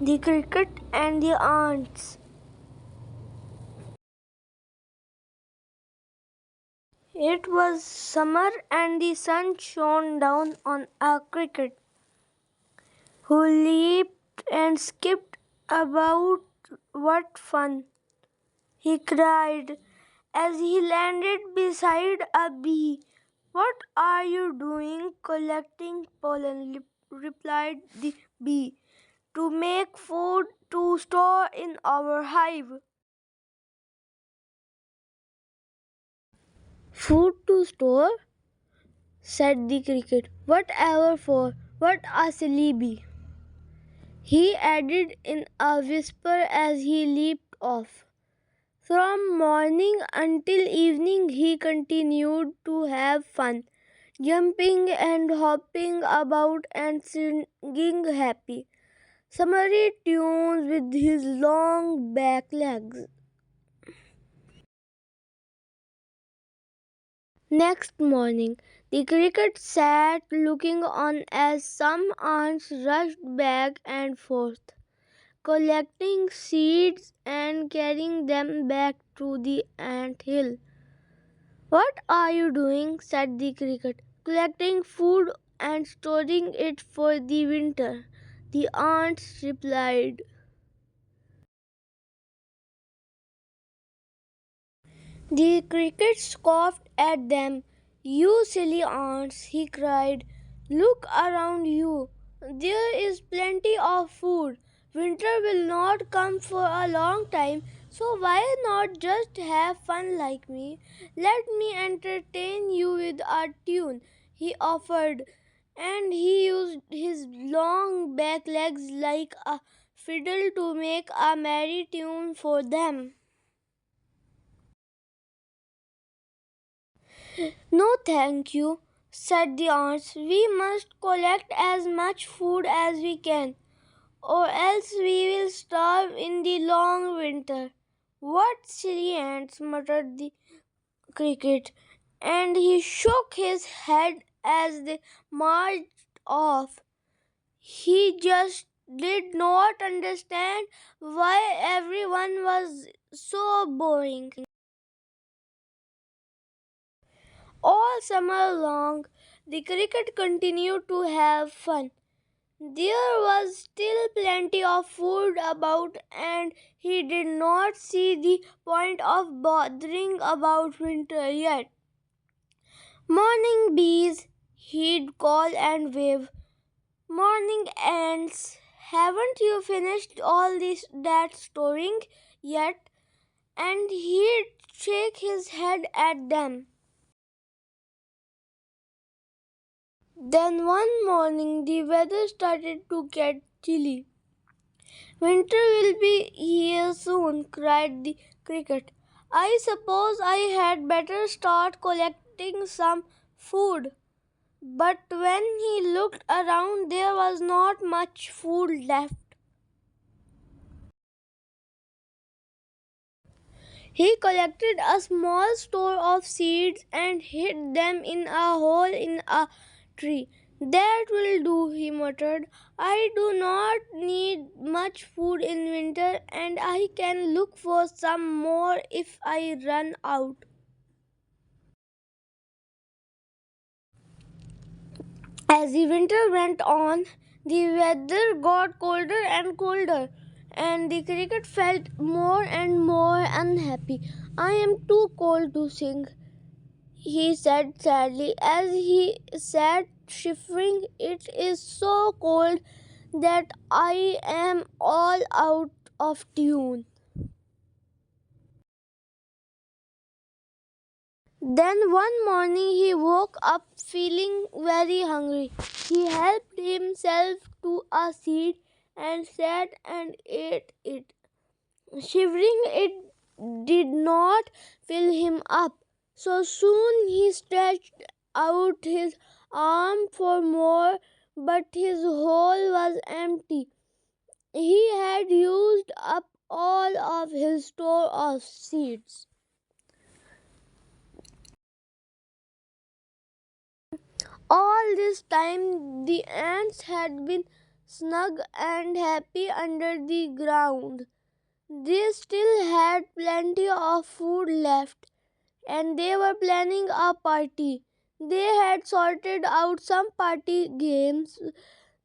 The cricket and the ants. It was summer and the sun shone down on a cricket who leaped and skipped about. What fun! He cried as he landed beside a bee. What are you doing? Collecting pollen, replied the bee. To make food to store in our hive. Food to store? Said the cricket. Whatever for? What a silly bee! He added in a whisper as he leaped off. From morning until evening he continued to have fun, jumping and hopping about and singing happy, summery tunes with his long back legs. Next morning, the cricket sat looking on as some ants rushed back and forth, collecting seeds and carrying them back to the ant hill. What are you doing? Said the cricket. Collecting food and storing it for the winter. The ants replied. The cricket scoffed at them. You silly ants, he cried. Look around you. There is plenty of food. Winter will not come for a long time, so why not just have fun like me? Let me entertain you with a tune, he offered, and he used his long back legs like a fiddle to make a merry tune for them. No, thank you, said the ants. We must collect as much food as we can, or else we will starve in the long winter. What silly ants, muttered the cricket, and he shook his head as they marched off. He just did not understand why everyone was so boring. All summer long, the cricket continued to have fun. There was still plenty of food about, and he did not see the point of bothering about winter yet. Morning bees, he'd call and wave. Morning ants, haven't you finished all this that storing yet? And he'd shake his head at them. Then one morning the weather started to get chilly. Winter will be here soon, cried the cricket. I suppose I had better start collecting some food. But when he looked around, there was not much food left. He collected a small store of seeds and hid them in a hole in a tree. That will do, he muttered. I do not need much food in winter, and I can look for some more if I run out. As the winter went on, the weather got colder and colder, and the cricket felt more and more unhappy. I am too cold to sing, he said sadly as he sat shivering. It is so cold that I am all out of tune. Then one morning he woke up feeling very hungry. He helped himself to a seed and sat and ate it. Shivering, it did not fill him up. So soon he stretched out his arm for more, but his hole was empty. He had used up all of his store of seeds. All this time the ants had been snug and happy under the ground. They still had plenty of food left, and they were planning a party. They had sorted out some party games,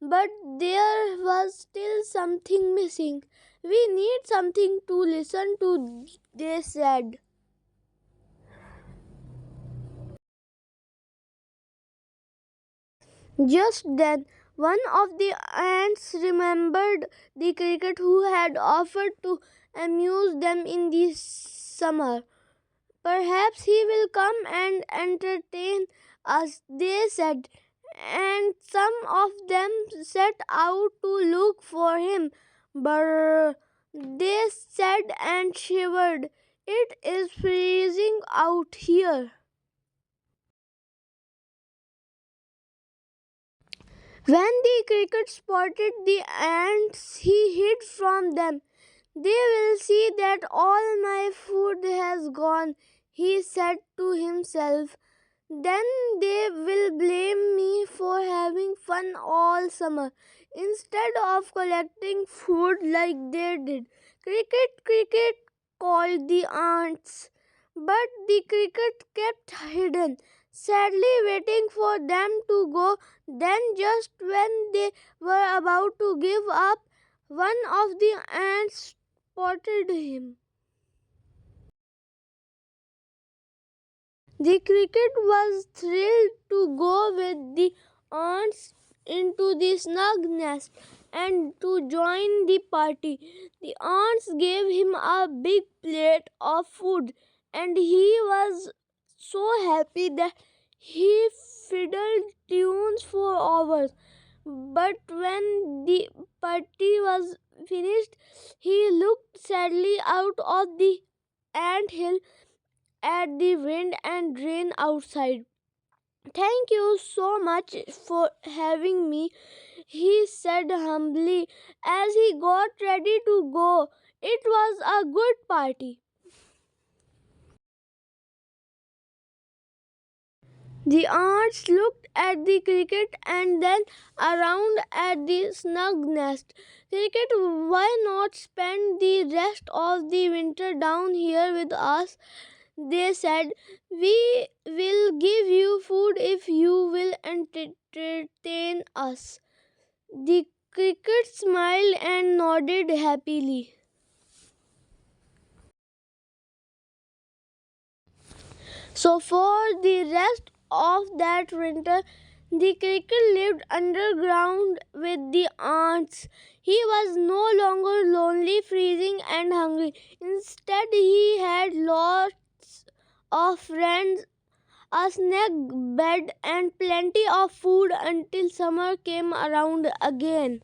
but there was still something missing. We need something to listen to, they said. Just then, one of the ants remembered the cricket who had offered to amuse them in the summer. Perhaps he will come and entertain us, they said, and some of them set out to look for him. Brr, they said and shivered. It is freezing out here. When the cricket spotted the ants, he hid from them. They will see that all my food has gone, he said to himself. Then they will blame me for having fun all summer instead of collecting food like they did. Cricket, cricket, called the ants. But the cricket kept hidden, sadly waiting for them to go. Then, just when they were about to give up, one of the ants spotted him. The cricket was thrilled to go with the ants into the snug nest and to join the party. The ants gave him a big plate of food, and he was so happy that he fiddled tunes for hours. But when the party was finished, he looked sadly out of the ant hill at the wind and rain outside. Thank you so much for having me, he said humbly as he got ready to go. It was a good party. The ants looked at the cricket and then around at the snug nest. Cricket, why not spend the rest of the winter down here with us? They said, we will give you food if you will entertain us. The cricket smiled and nodded happily. So, for the rest of that winter, the cricket lived underground with the ants. He was no longer lonely, freezing, and hungry. Instead, he had lots of friends, a snug bed, and plenty of food until summer came around again.